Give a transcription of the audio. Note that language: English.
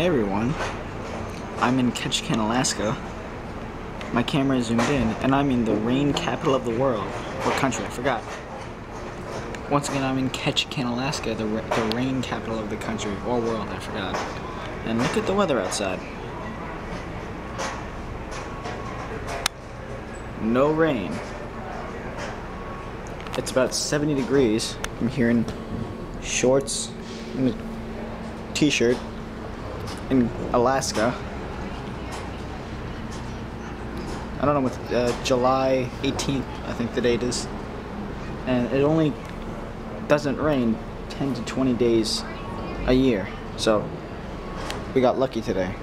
Hey everyone, I'm in Ketchikan, Alaska. My camera is zoomed in, and I'm in the rain capital of the world. Or country, I forgot. Once again, I'm in Ketchikan, Alaska, the rain capital of the country, or world, I forgot. And look at the weather outside. No rain. It's about 70 degrees. I'm here in shorts and a t-shirt in Alaska. I don't know what, July 18th, I think the date is. And it only doesn't rain 10 to 20 days a year. So we got lucky today.